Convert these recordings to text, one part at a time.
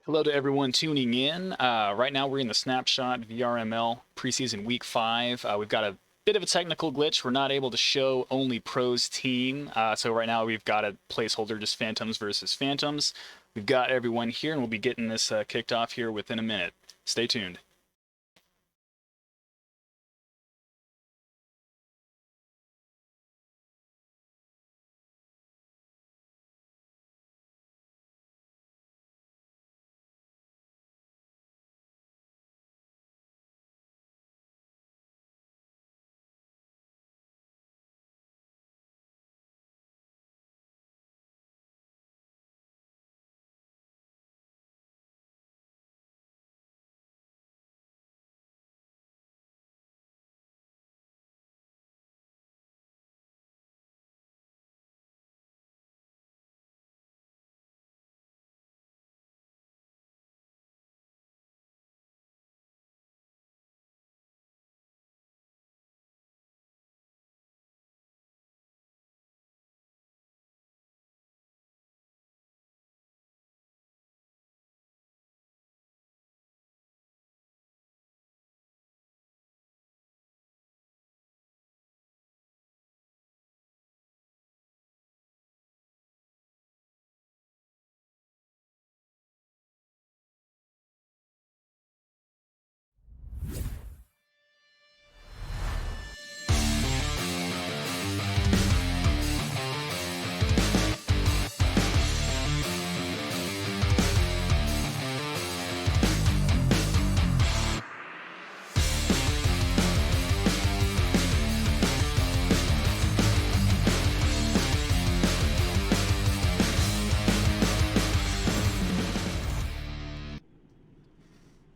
Hello to everyone tuning in. Right now we're in the Snapshot VRML preseason week 5. We've got a bit of a technical glitch. We're not able to show OnlyPros team. So right now we've got a placeholder, just Phantoms versus Phantoms. We've got everyone here and we'll be getting this kicked off here within a minute. Stay tuned.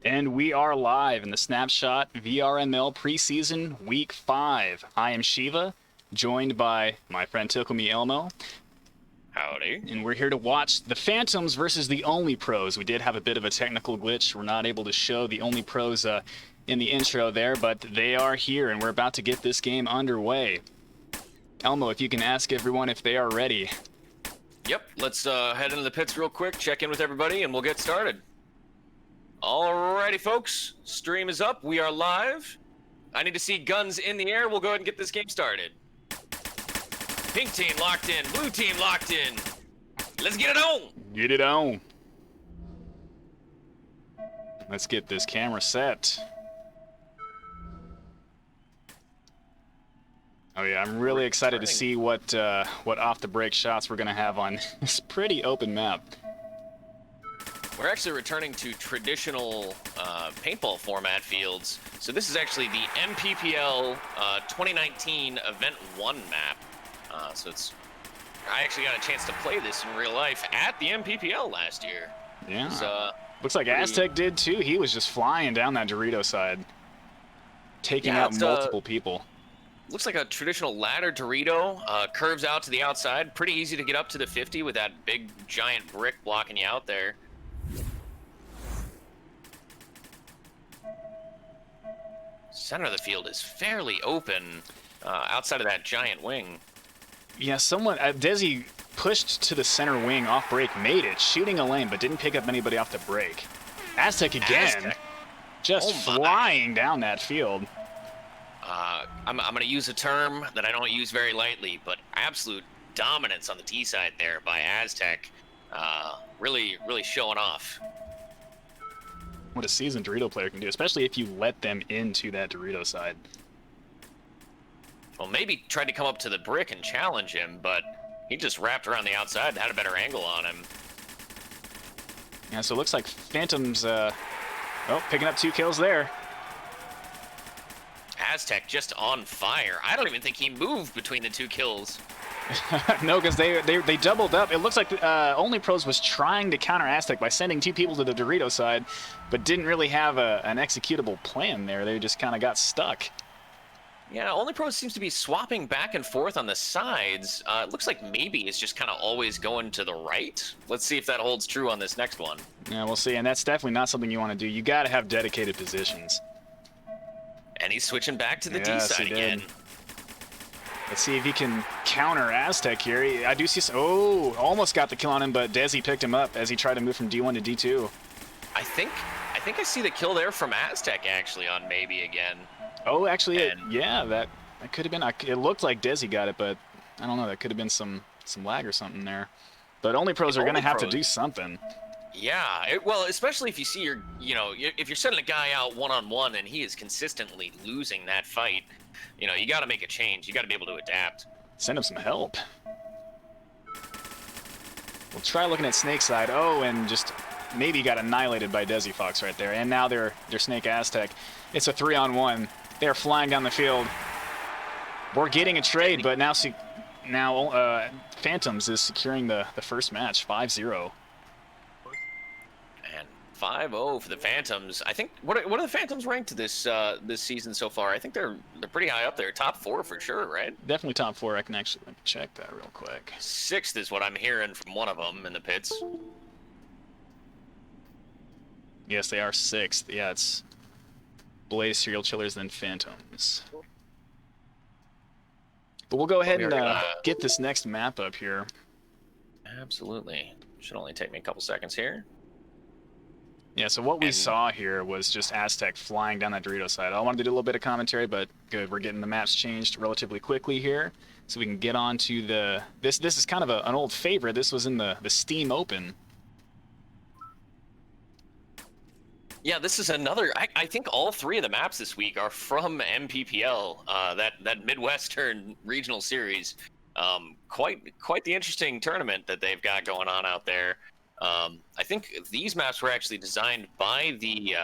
And we are live in the Snapshot VRML preseason week 5. I am Shiva, joined by my friend Tickle-meElmo. Howdy. And we're here to watch the Phantoms versus the OnlyPros. We did have a bit of a technical glitch. We're not able to show the OnlyPros in the intro there, but they are here and we're about to get this game underway. Elmo, if you can ask everyone if they are ready. Yep, let's head into the pits real quick, check in with everybody, and we'll get started. Alrighty, folks. Stream is up. We are live. I need to see guns in the air. We'll go ahead and get this game started. Pink team locked in. Blue team locked in. Let's get it on. Get it on. Let's get this camera set. Oh yeah, I'm really excited to see what off-the-break shots we're gonna have on this pretty open map. We're actually returning to traditional paintball format fields. So this is actually the MPPL 2019 Event 1 map. I actually got a chance to play this in real life at the MPPL last year. Yeah. Looks like Aztec did too. He was just flying down that Dorito side, taking out multiple people. Looks like a traditional ladder Dorito, curves out to the outside. Pretty easy to get up to the 50 with that big giant brick blocking you out there. Center of the field is fairly open outside of that giant wing. Yeah, someone, Desi pushed to the center wing off break, made it, shooting a lane, but didn't pick up anybody off the break. Aztec again, just flying down that field. I'm going to use a term that I don't use very lightly, but absolute dominance on the T side there by Aztec. Really showing off. What a seasoned Dorito player can do, especially if you let them into that Dorito side. Well, maybe tried to come up to the brick and challenge him, but he just wrapped around the outside and had a better angle on him. Yeah, so it looks like Phantoms, picking up 2 kills there. Aztec just on fire. I don't even think he moved between the 2 kills. No, because they doubled up. It looks like OnlyPros was trying to counter Aztec by sending 2 people to the Dorito side, but didn't really have an executable plan there. They just kind of got stuck. Yeah, OnlyPros seems to be swapping back and forth on the sides. It looks like maybe it's just kind of always going to the right. Let's see if that holds true on this next one. Yeah, we'll see, and that's definitely not something you want to do. You got to have dedicated positions. And he's switching back to the D side again. Let's see if he can counter Aztec here. I do see, almost got the kill on him, but Desi picked him up as he tried to move from D1 to D2. I see the kill there from Aztec actually on maybe again. Oh, actually, And yeah, that could have been. It looked like Desi got it, but I don't know. That could have been some lag or something there. But OnlyPros are going to have to do something. Yeah, well, especially if you see if you're sending a guy out one-on-one and he is consistently losing that fight, you got to make a change. You got to be able to adapt. Send him some help. We'll try looking at Snake side. Oh, and just maybe got annihilated by Desi Fox right there. And now they're Snake Aztec. It's a 3-on-1. They're flying down the field. We're getting a trade, but now Phantoms is securing the first match, 5-0. And 5-0 for the Phantoms. I think what are the Phantoms ranked this season so far? I think they're pretty high up there, top 4 for sure, right? Definitely top 4. I can actually check that real quick. 6th is what I'm hearing from one of them in the pits. Yes, they are 6th. Yeah, it's Blaze, Serial Chillers, then Phantoms. But we'll go ahead and get this next map up here. Absolutely. Should only take me a couple seconds here. Yeah, so what we saw here was just Aztec flying down that Dorito side. I wanted to do a little bit of commentary, but good. We're getting the maps changed relatively quickly here, so we can get on to the... This is kind of an old favorite. This was in the Steam Open. Yeah, this is another. I think all 3 of the maps this week are from MPPL, that Midwestern regional series. Quite the interesting tournament that they've got going on out there. I think these maps were actually designed by the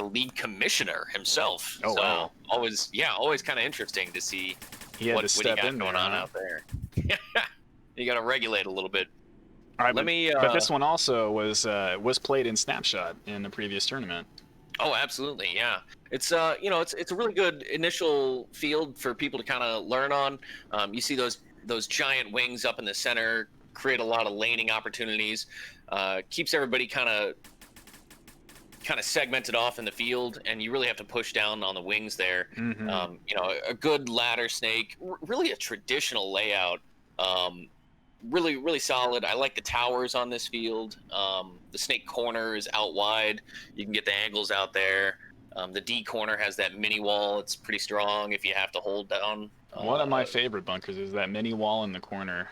league commissioner himself. Oh, so wow. Always kind of interesting to see what he got going on out there. You got to regulate a little bit. All right, but this one also was played in Snapshot in the previous tournament. Oh, absolutely, yeah. It's it's a really good initial field for people to kind of learn on. You see those giant wings up in the center create a lot of laning opportunities. Keeps everybody kind of segmented off in the field, and you really have to push down on the wings there. Mm-hmm. A good ladder snake, really a traditional layout. Really solid. I like the towers on this field. The snake corner is out wide. You can get the angles out there. The D corner has that mini wall. It's pretty strong if you have to hold down. One of my favorite bunkers is that mini wall in the corner.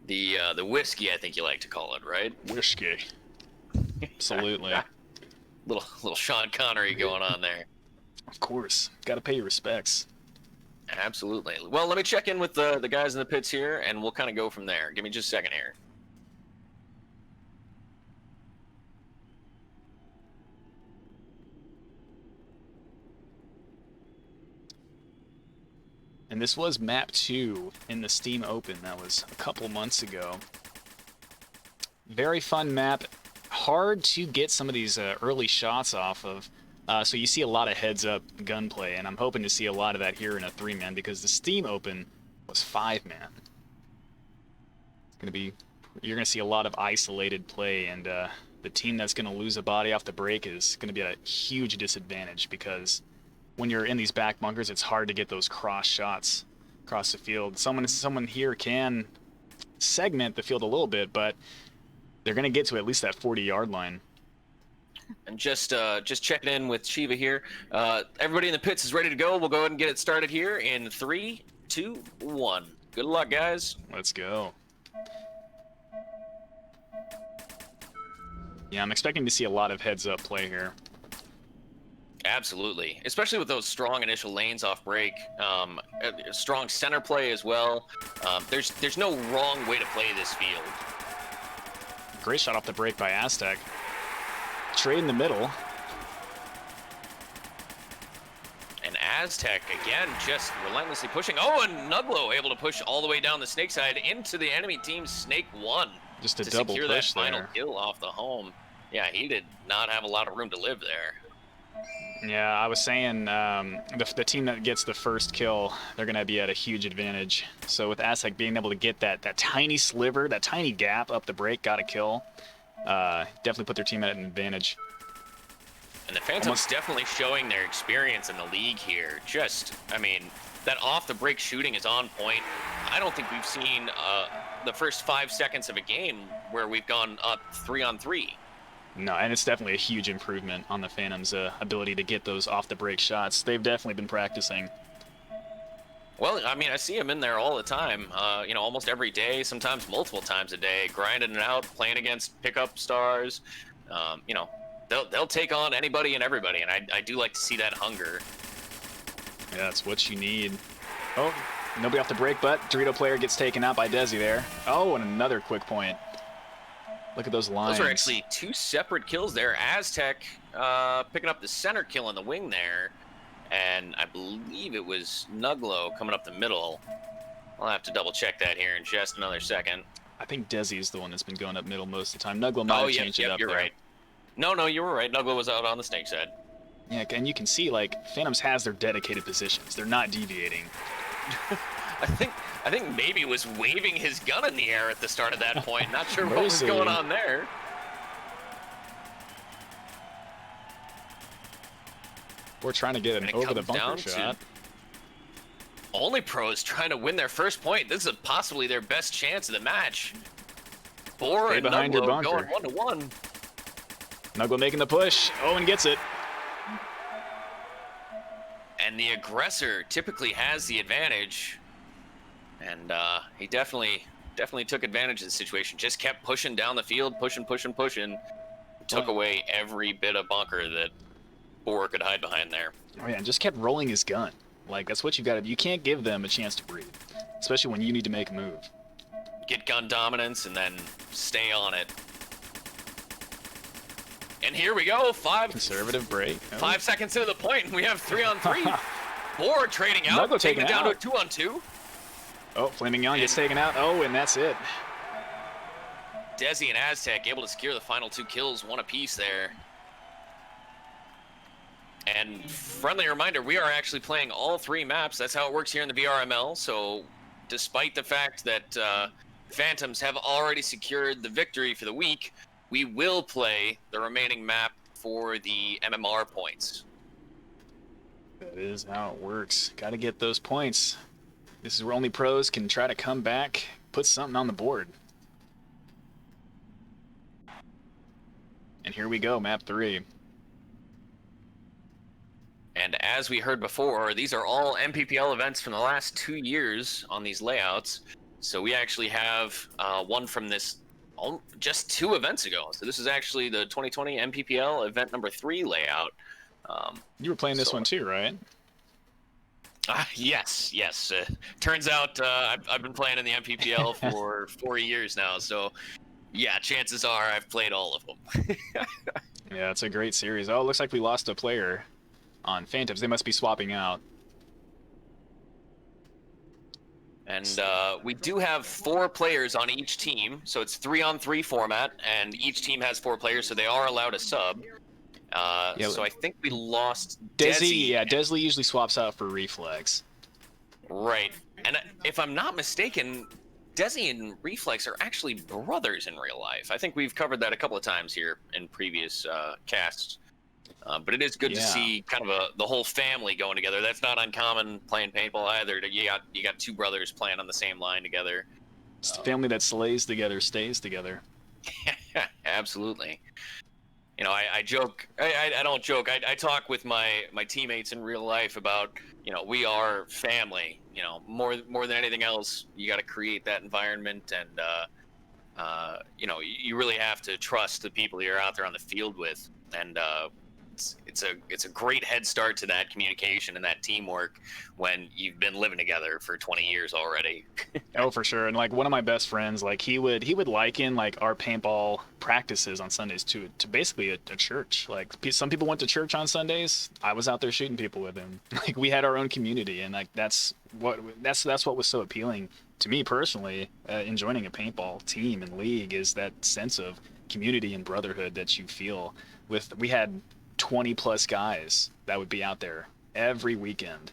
The whiskey, I think you like to call it, right? Whiskey. Absolutely. little Sean Connery going on there. Of course. Got to pay your respects. Absolutely. Well, let me check in with the guys in the pits here, and we'll kind of go from there. Give me just a second here. And this was map 2 in the Steam Open. That was a couple months ago. Very fun map. Hard to get some of these early shots off of. So you see a lot of heads-up gunplay, and I'm hoping to see a lot of that here in a 3-man, because the Steam Open was 5-man. You're gonna see a lot of isolated play, and the team that's gonna lose a body off the break is gonna be at a huge disadvantage, because when you're in these back bunkers, it's hard to get those cross shots across the field. Someone here can segment the field a little bit, but they're gonna get to at least that 40-yard line. And just checking in with Shiva here. Everybody in the pits is ready to go. We'll go ahead and get it started here in 3, 2, 1. Good luck, guys. Let's go. Yeah, I'm expecting to see a lot of heads-up play here. Absolutely, especially with those strong initial lanes off break. Strong center play as well. There's no wrong way to play this field. Great shot off the break by Aztec. Trade in the middle. And Aztec, again, just relentlessly pushing. Oh, and Nuglo able to push all the way down the snake side into the enemy team's Snake 1. Just a to double secure push that final there. kill off the home. Yeah, he did not have a lot of room to live there. Yeah, I was saying the team that gets the first kill, they're going to be at a huge advantage. So with Aztec being able to get that tiny sliver, that tiny gap up the break, got a kill, definitely put their team at an advantage. And the Phantoms definitely showing their experience in the league here. Just, I mean, that off the break shooting is on point. I don't think we've seen the first 5 seconds of a game where we've gone up 3-on-3. No, and it's definitely a huge improvement on the Phantom's ability to get those off-the-break shots. They've definitely been practicing. Well, I mean, I see him in there all the time, you know, almost every day, sometimes multiple times a day, grinding it out, playing against pickup stars. You know, they'll take on anybody and everybody, and I do like to see that hunger. Yeah, that's what you need. Oh, nobody off the break, but Dorito player gets taken out by Desi there. Oh, and another quick point. Look at those lines. Those are actually 2 separate kills there. Aztec picking up the center kill in the wing there. And I believe it was Nuglo coming up the middle. I'll have to double check that here in just another second. I think Desi is the one that's been going up middle most of the time. Nuglo might have changed it up you're there. right. No, you were right. Nuglo was out on the snake side. Yeah, and you can see, like, Phantoms has their dedicated positions. They're not deviating. I think maybe was waving his gun in the air at the start of that point. Not sure what was going on there. We're trying to get an over-the-bunker shot. OnlyPros trying to win their first point. This is possibly their best chance of the match. Boar and Nuglo going 1-1. Nuglo making the push. Oh, and gets it. And the aggressor typically has the advantage. And he definitely took advantage of the situation. Just kept pushing down the field, pushing. Took away every bit of bunker that Boar could hide behind there. Oh yeah, and just kept rolling his gun. Like, that's what you got to do. You can't give them a chance to breathe, especially when you need to make a move. Get gun dominance and then stay on it. And here we go, conservative break. 5 seconds into the point, and we have 3-on-3. Boar trading out, taking it down to a 2-on-2. Oh, Flaming Young gets taken out. Oh, and that's it. Desi and Aztec able to secure the final 2 kills, 1 apiece there. And friendly reminder, we are actually playing all 3 maps. That's how it works here in the VRML. So despite the fact that Phantoms have already secured the victory for the week, we will play the remaining map for the MMR points. That is how it works. Got to get those points. This is where OnlyPros can try to come back, put something on the board. And here we go, map 3. And as we heard before, these are all MPPL events from the last 2 years on these layouts. So we actually have one from this just 2 events ago. So this is actually the 2020 MPPL event number 3 layout. You were playing this one too, right? Yes. Turns out I've been playing in the MPPL for 4 years now. So yeah, chances are I've played all of them. Yeah, it's a great series. Oh, it looks like we lost a player on Phantoms. They must be swapping out. And we do have 4 players on each team, so it's 3-on-3 format, and each team has 4 players, so they are allowed a sub. Yeah, so I think we lost Desi. Yeah, Desi usually swaps out for Reflex. Right. And if I'm not mistaken, Desi and Reflex are actually brothers in real life. I think we've covered that a couple of times here in previous casts. But it is good to see kind of the whole family going together. That's not uncommon playing paintball either. You got 2 brothers playing on the same line together. It's the family that slays together stays together. Absolutely. You know, I joke. I don't joke. I talk with my teammates in real life about, you know, we are family. You know, more than anything else, you got to create that environment, and you know, you really have to trust the people you're out there on the field with, and it's a great head start to that communication and that teamwork when you've been living together for 20 years already. Oh, for sure. And like one of my best friends, like he would liken like our paintball practices on Sundays to basically a church. Like some people went to church on Sundays. I was out there shooting people with him. Like we had our own community, and like that's what was so appealing to me personally in joining a paintball team and league, is that sense of community and brotherhood that you feel with. We had 20 plus guys that would be out there every weekend.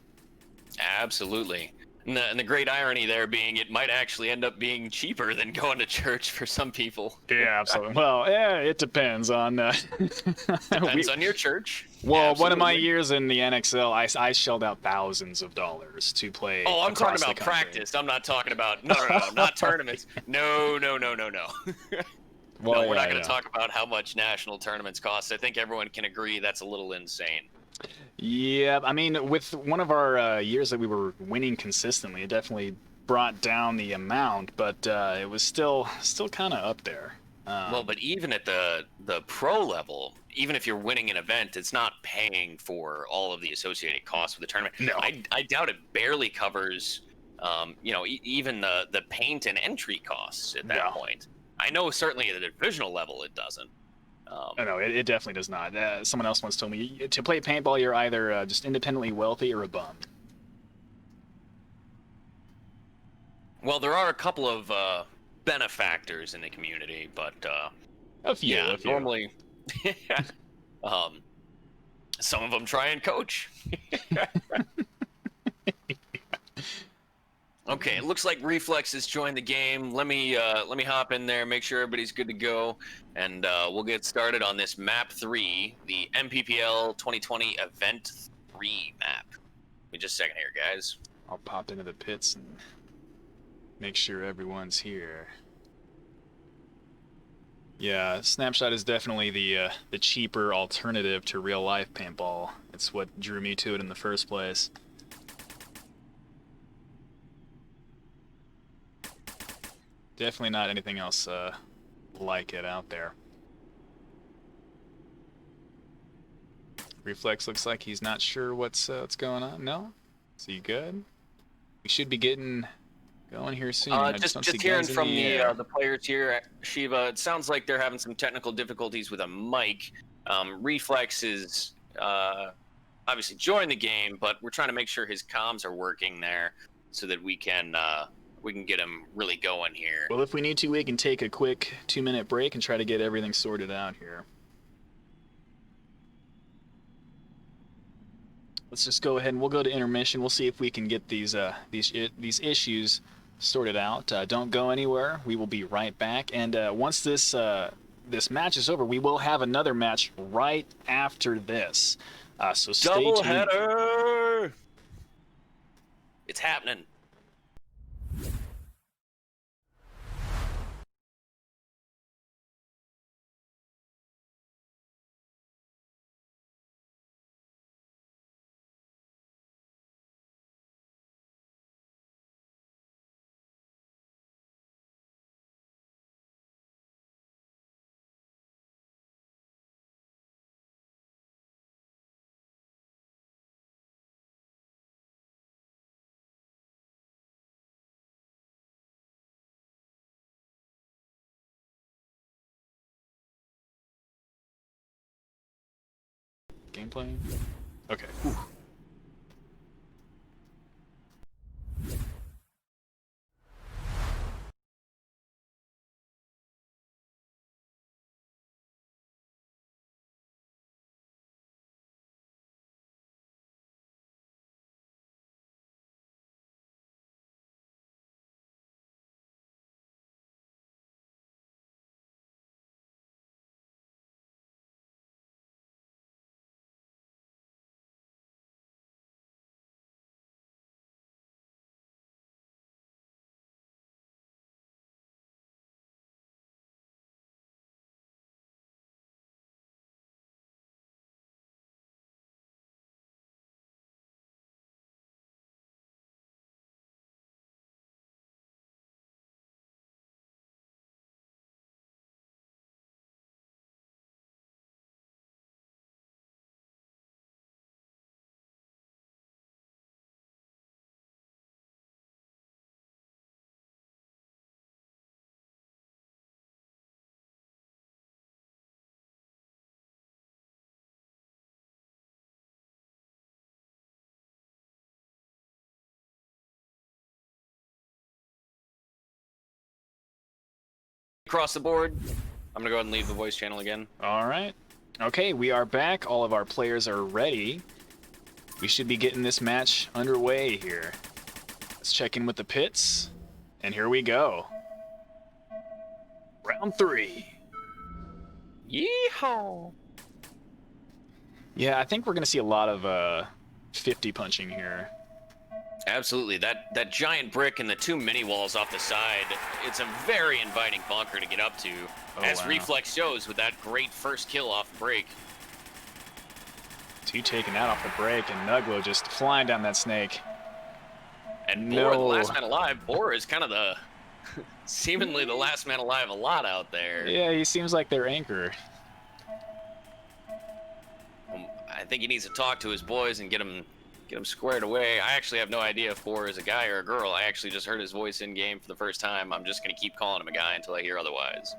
Absolutely. And the great irony there being it might actually end up being cheaper than going to church for some people. Yeah, absolutely. Well, yeah, it depends on depends on your church. Well, one of my Absolutely. years in the NXL, I shelled out thousands of dollars to play. Oh, I'm talking across the about country. practice. I'm not talking about no, not tournaments. No. No, Well, we're not yeah, going to yeah. talk about how much national tournaments cost. I think everyone can agree that's a little insane. Yeah, I mean, with one of our years that we were winning consistently, it definitely brought down the amount, but it was still kind of up there. Well, but even at the pro level, even if you're winning an event, it's not paying for all of the associated costs with the tournament. No. I doubt it barely covers, even the paint and entry costs at that No. point. I know certainly at the divisional level it doesn't. No, it definitely does not. Someone else once told me to play paintball, you're either just independently wealthy or a bum. Well, there are a couple of benefactors in the community, but A few, yeah, a few. normally, um, some of them try and coach. Okay, it looks like Reflex has joined the game. Let me hop in there, make sure everybody's good to go, and we'll get started on this map 3, the MPPL 2020 Event 3 map. Give me just a second here, guys. I'll pop into the pits and make sure everyone's here. Yeah, Snapshot is definitely the cheaper alternative to real life paintball. It's what drew me to it in the first place. Definitely not anything else like it out there. Reflex looks like he's not sure what's going on. No? Is he good? We should be getting going here soon. I Just don't see hearing guns in from air. the players here, Shiva, it sounds like they're having some technical difficulties with a mic. Reflex is obviously joined the game, but we're trying to make sure his comms are working there so that we can get him really going here. Well, if we need to, we can take a quick 2-minute break and try to get everything sorted out here. Let's just go ahead and we'll go to intermission. We'll see if we can get these issues sorted out. Don't go anywhere. We will be right back. And once this match is over, we will have another match right after this. So stay tuned. Doubleheader! It's happening. Gameplay. Okay. Whew. Across the board. I'm gonna go ahead and leave the voice channel again. All right. Okay, we are back. All of our players are ready. We should be getting this match underway here. Let's check in with the pits. And here we go. Round 3. Yeehaw! Yeah, I think we're gonna see a lot of 50 punching here. Absolutely. That giant brick and the 2 mini walls off the side, it's a very inviting bunker to get up to, as wow. Reflex shows with that great first kill off the break. 2 taken out off the break, and Nuglo just flying down that snake. And Boar, the last man alive. Boar is kind of the seemingly the last man alive a lot out there. Yeah, he seems like their anchor. I think he needs to talk to his boys and get him squared away. I actually have no idea if Boar is a guy or a girl. I actually just heard his voice in game for the first time. I'm just gonna keep calling him a guy until I hear otherwise.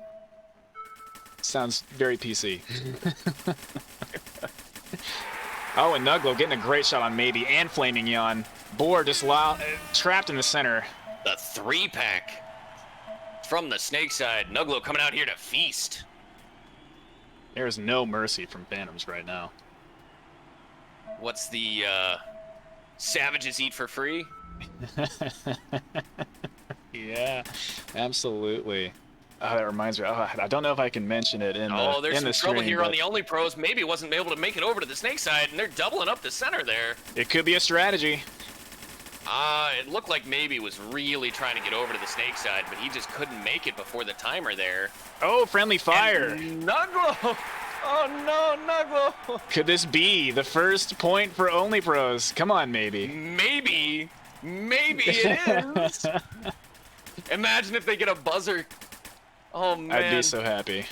Sounds very PC. Oh, and Nuglo getting a great shot on Maybe and Flaming Yawn. Boar just trapped in the center. The 3-pack from the snake side. Nuglo coming out here to feast. There's no mercy from Phantoms right now. What's the savages eat for free? Yeah, absolutely. That reminds me. I don't know if I can mention it in the there's some stream, trouble here on the OnlyPros. Maybe wasn't able to make it over to the snake side, and they're doubling up the center there. It could be a strategy. It looked like Maybe was really trying to get over to the snake side, but he just couldn't make it before the timer there. Oh, friendly fire. And Nuglo! Oh no, Nuglo! Could this be the first point for OnlyPros? Come on, Maybe. Maybe it is. Imagine if they get a buzzer. Oh man. I'd be so happy.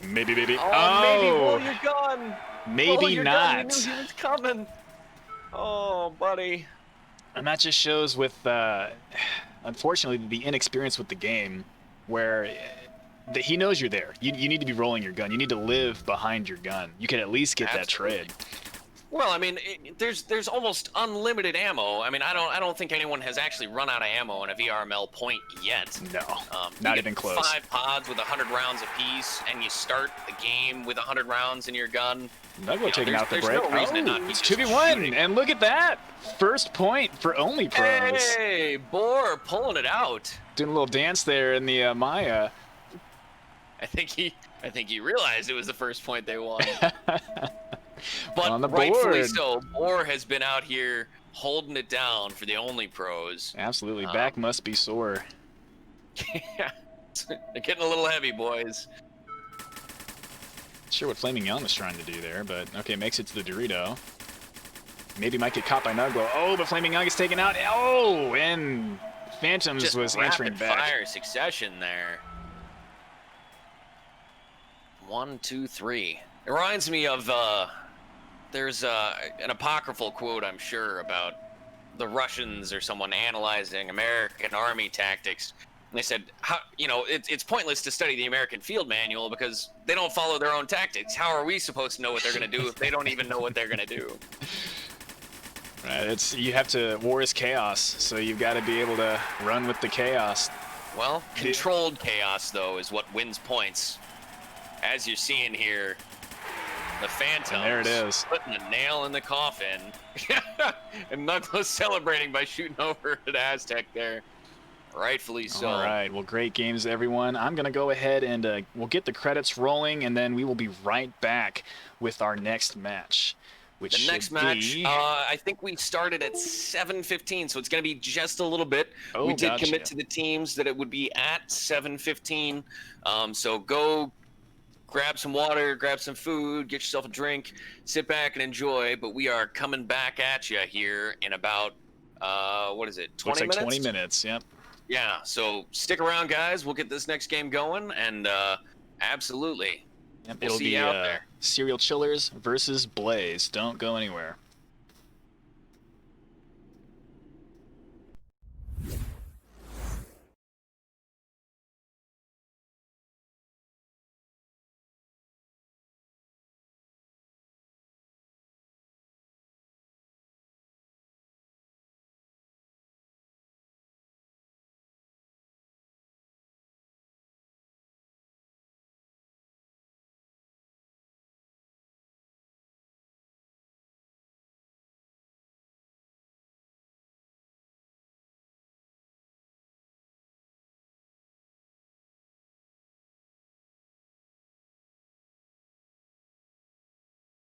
Maybe. Maybe roll your gun. Maybe roll your not. Gun. You knew he was coming. Oh, buddy. And that just shows with, unfortunately, the inexperience with the game, where he knows you're there. You need to be rolling your gun. You need to live behind your gun. You can at least get Absolutely. that trade. Well, I mean, there's almost unlimited ammo. I mean, I don't think anyone has actually run out of ammo in a VRML point yet. No, You not get even close. 5 pods with 100 rounds apiece, and you start the game with 100 rounds in your gun. Nuglo taking out the break. No reason to not be It's just 2v1, shooting. and look at that! First point for OnlyPros. Hey, Boar pulling it out. Doing a little dance there in the Maya. I think he realized it was the first point they won. But on the rightfully board. so. Boar has been out here holding it down for the OnlyPros. Absolutely, back must be sore. Yeah, they're getting a little heavy, boys. Not sure what Flaming Yawn was trying to do there, but okay, makes it to the Dorito. Maybe might get caught by Nuglo. Oh, but Flaming Yawn gets taken out. Oh, and Phantoms Just was answering rapid back. fire succession there. 1, 2, 3. It reminds me of there's an apocryphal quote, I'm sure, about the Russians or someone analyzing American army tactics. And they said, it's pointless to study the American field manual because they don't follow their own tactics. How are we supposed to know what they're going to do if they don't even know what they're going to do? Right, war is chaos, so you've got to be able to run with the chaos. Well, controlled chaos, though, is what wins points. As you're seeing here, the Phantoms And there it is. putting a nail in the coffin. And Nuglo's celebrating by shooting over at Aztec there. Rightfully so. All right, well, great games, everyone. I'm going to go ahead and we'll get the credits rolling, and then we will be right back with our next match. The next match, I think we started at 7:15, so it's going to be just a little bit. Oh, we did gotcha. commit to the teams that it would be at 7:15. So go grab some water, grab some food, get yourself a drink, sit back and enjoy. But we are coming back at you here in about, 20 Looks like minutes? 20 minutes, yep. Yeah, so stick around, guys. We'll get this next game going, and absolutely. Yep, We'll it'll see be you out there. Serial Chillers versus Blaze. Don't go anywhere.